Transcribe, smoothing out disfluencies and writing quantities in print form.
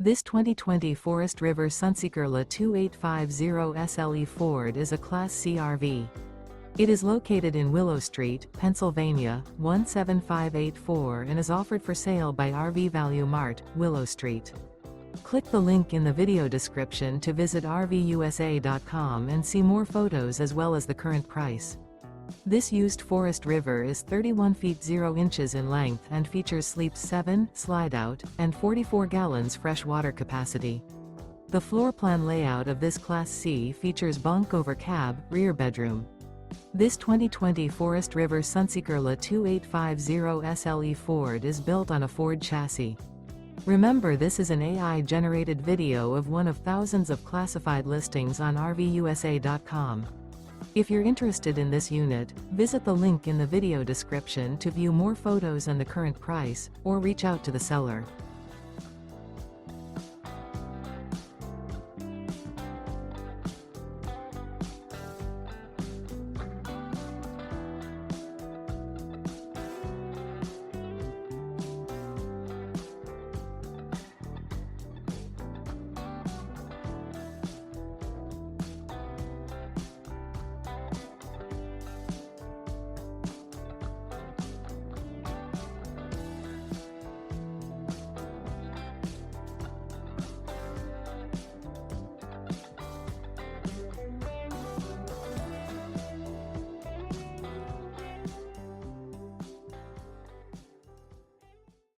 This 2020 Forest River Sunseeker LA 2850 SLE Ford is a Class C RV. It is located in Willow Street, Pennsylvania, 17584 and is offered for sale by RV Value Mart, Willow Street. Click the link in the video description to visit RVUSA.com and see more photos as well as the current price. This used Forest River is 31 feet 0 inches in length and features sleeps 7, slide-out, and 44 gallons fresh water capacity. The floor plan layout of this Class C features bunk over cab, rear bedroom. This 2020 Forest River Sunseeker LA 2850 SLE Ford is built on a Ford chassis. Remember, this is an AI-generated video of one of thousands of classified listings on RVUSA.com. If you're interested in this unit, visit the link in the video description to view more photos and the current price, or reach out to the seller.